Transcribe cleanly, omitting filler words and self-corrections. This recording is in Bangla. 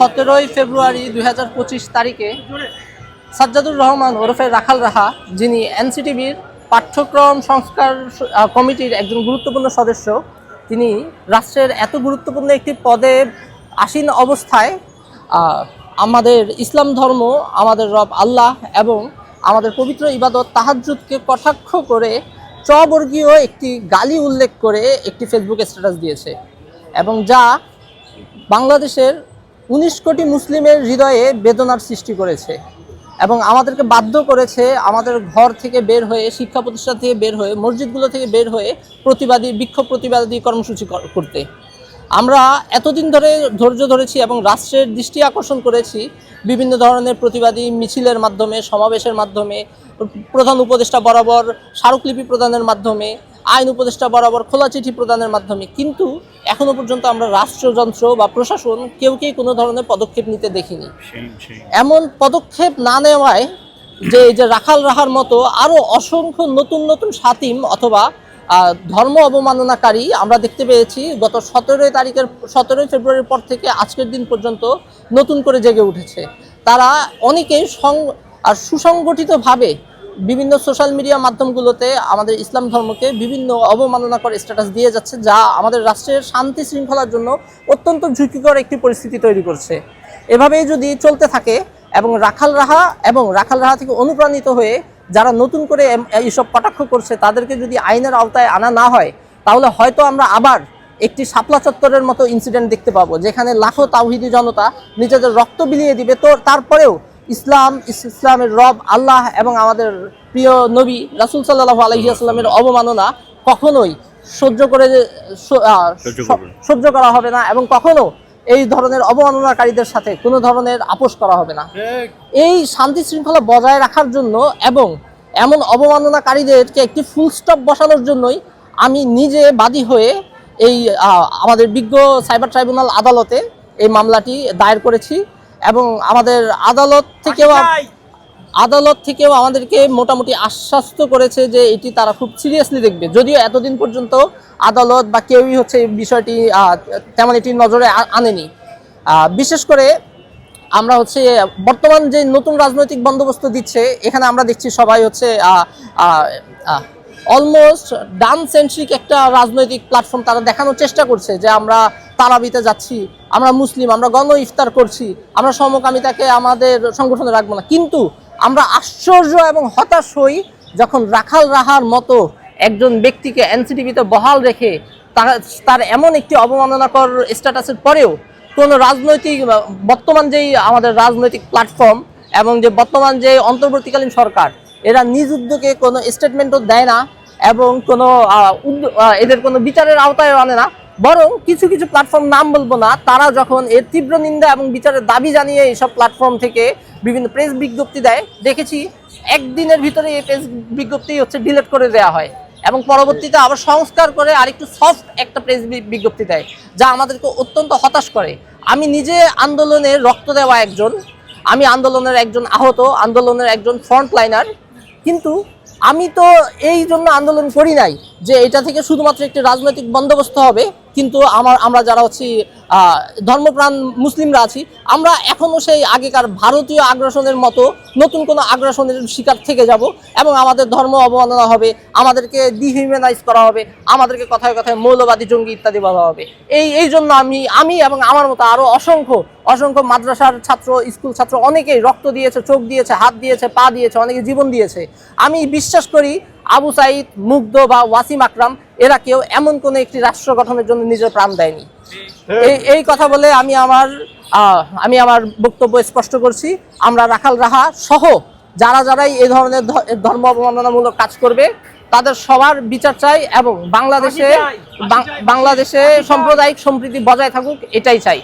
17 ফেব্রুয়ারি 2025 তারিখে সাজ্জাদুর রহমান ওরফে রাখাল রাহা, যিনি এনসিটিভির পাঠ্যক্রম সংস্কার কমিটির একজন গুরুত্বপূর্ণ সদস্য, তিনি রাষ্ট্রের এত গুরুত্বপূর্ণ একটি পদে আসীন অবস্থায় আমাদের ইসলাম ধর্ম, আমাদের রব আল্লাহ এবং আমাদের পবিত্র ইবাদত তাহাজ্জুদকে কটাক্ষ করে চবর্গীয় একটি গালি উল্লেখ করে একটি ফেসবুক স্ট্যাটাস দিয়েছে এবং যা বাংলাদেশের 19 কোটি মুসলিমের হৃদয়ে বেদনার সৃষ্টি করেছে এবং আমাদেরকে বাধ্য করেছে আমাদের ঘর থেকে বের হয়ে, শিক্ষা প্রতিষ্ঠান থেকে বের হয়ে, মসজিদগুলো থেকে বের হয়ে বিক্ষোভ প্রতিবাদী কর্মসূচি করতে। আমরা এতদিন ধরে ধৈর্য ধরেছি এবং রাষ্ট্রের দৃষ্টি আকর্ষণ করেছি বিভিন্ন ধরনের প্রতিবাদী মিছিলের মাধ্যমে, সমাবেশের মাধ্যমে, প্রধান উপদেষ্টা বরাবর স্মারকলিপি প্রদানের মাধ্যমে, আইন উপদেষ্টা বরাবর খোলা চিঠি প্রদানের মাধ্যমে, কিন্তু এখনো পর্যন্ত আমরা রাষ্ট্রযন্ত্র বা প্রশাসন কেউকেই কোনো ধরনের পদক্ষেপ নিতে দেখিনি। এমন পদক্ষেপ না নেওয়ায় যে রাখাল রাহার মতো আরও অসংখ্য নতুন নতুন শাতিম অথবা ধর্ম অবমাননাকারী আমরা দেখতে পেয়েছি গত 17 ফেব্রুয়ারির পর থেকে আজকের দিন পর্যন্ত নতুন করে জেগে উঠেছে। তারা অনেকেই সুসংগঠিতভাবে বিভিন্ন সোশ্যাল মিডিয়া মাধ্যমগুলোতে আমাদের ইসলাম ধর্মকে বিভিন্ন অবমাননাকর স্ট্যাটাস দিয়ে যাচ্ছে, যা আমাদের রাষ্ট্রের শান্তি শৃঙ্খলার জন্য অত্যন্ত ঝুঁকিকর একটি পরিস্থিতি তৈরি করছে। এভাবেই যদি চলতে থাকে এবং রাখাল রাহা থেকে অনুপ্রাণিত হয়ে যারা নতুন করে এইসব কটাক্ষ করছে তাদেরকে যদি আইনের আওতায় আনা না হয়, তাহলে হয়তো আমরা আবার একটি শাপলা চত্বরের মতো ইনসিডেন্ট দেখতে পাবো, যেখানে লাখো তাওহিদি জনতা নিজেদের রক্ত বিলিয়ে দিবে। তো তারপরেও ইসলামের রব আল্লাহ এবং আমাদের প্রিয় নবী রাসূল সাল্লাল্লাহু আলাইহি ওয়াসাল্লামের অবমাননা কখনোই সহ্য করা হবে না এবং কখনো এই ধরনের অবমাননাকারীদের সাথে কোনো ধরনের আপোষ করা হবে না। এই শান্তি শৃঙ্খলা বজায় রাখার জন্য এবং এমন অবমাননাকারীদেরকে একটি ফুল স্টপ বসানোর জন্যই আমি নিজে বাদী হয়ে এই আমাদের বিজ্ঞ সাইবার ট্রাইব্যুনাল আদালতে এই মামলাটি দায়ের করেছি এবং আমাদের আদালত থেকেও আমাদেরকে মোটামুটি আশ্বস্ত করেছে যে এটি তারা খুব সিরিয়াসলি দেখবে। যদিও এতদিন পর্যন্ত আদালত বা কেউই এই বিষয়টি তেমন এটি নজরে আনেনি। বিশেষ করে আমরা বর্তমান যে নতুন রাজনৈতিক বন্দোবস্ত দিচ্ছে, এখানে আমরা দেখছি সবাই অলমোস্ট ডান সেন্ট্রিক একটা রাজনৈতিক প্ল্যাটফর্ম তারা দেখানোর চেষ্টা করছে যে আমরা তারাবিতে যাচ্ছি, আমরা মুসলিম, আমরা গণ ইফতার করছি, আমরা সমকামিতাকে আমাদের সংগঠনে রাখবো না। কিন্তু আমরা আশ্চর্য এবং হতাশ হই যখন রাখাল রাহার মতো একজন ব্যক্তিকে এনসিটিভিতে বহাল রেখে তার এমন একটি অবমাননাকর স্ট্যাটাসের পরেও কোনো বর্তমান যেই আমাদের রাজনৈতিক প্ল্যাটফর্ম এবং যে বর্তমান যে অন্তর্বর্তীকালীন সরকার, এরা নিজ উদ্যোগে কোনো স্টেটমেন্টও দেয় না এবং এদের কোনো বিচারের আওতায় আনে না। বরং কিছু কিছু প্ল্যাটফর্ম, নাম বলবো না, তারা যখন এর তীব্র নিন্দা এবং বিচারের দাবি জানিয়ে এইসব প্ল্যাটফর্ম থেকে বিভিন্ন প্রেস বিজ্ঞপ্তি দেয়, দেখেছি একদিনের ভিতরে এই প্রেস বিজ্ঞপ্তি ডিলিট করে দেওয়া হয় এবং পরবর্তীতে আবার সংস্কার করে আরেকটু সফট একটা প্রেস বিজ্ঞপ্তি দেয়, যা আমাদেরকে অত্যন্ত হতাশ করে। আমি নিজে আন্দোলনে রক্ত দেওয়া একজন, আমি আন্দোলনের একজন আহত, আন্দোলনের একজন ফ্রন্টলাইনার, কিন্তু আমি তো এই জন্য আন্দোলন করি নাই যে এটা থেকে শুধুমাত্র একটি রাজনৈতিক বন্দোবস্ত হবে। কিন্তু আমরা যারা ধর্মপ্রাণ মুসলিমরা আছি, আমরা এখনও সেই আগেকার ভারতীয় আগ্রাসনের মতো নতুন কোনো আগ্রাসনের শিকার থেকে যাব এবং আমাদের ধর্ম অবমাননা হবে, আমাদেরকে ডিহিউম্যানাইজ করা হবে, আমাদেরকে কথায় কথায় মৌলবাদী, জঙ্গি ইত্যাদি বলা হবে। এই জন্য আমি এবং আমার মতো আরও অসংখ্য মাদ্রাসার ছাত্র, স্কুল ছাত্র অনেকেই রক্ত দিয়েছে, চোখ দিয়েছে, হাত দিয়েছে, পা দিয়েছে, অনেকে জীবন দিয়েছে। আমি বিশ্বাস করি আবু সাঈদ, মুগ্ধ বা ওয়াসিম আকরাম এরা কেউ এমন কোনো একটি রাষ্ট্র গঠনের জন্য নিজের প্রাণ দেয়নি। এই কথা বলে আমি আমার বক্তব্য স্পষ্ট করছি। আমরা রাখাল রাহা সহ যারাই এই ধরনের ধর্ম অবমাননামূলক কাজ করবে তাদের সবার বিচার চাই এবং বাংলাদেশে সাম্প্রদায়িক সম্প্রীতি বজায় থাকুক, এটাই চাই।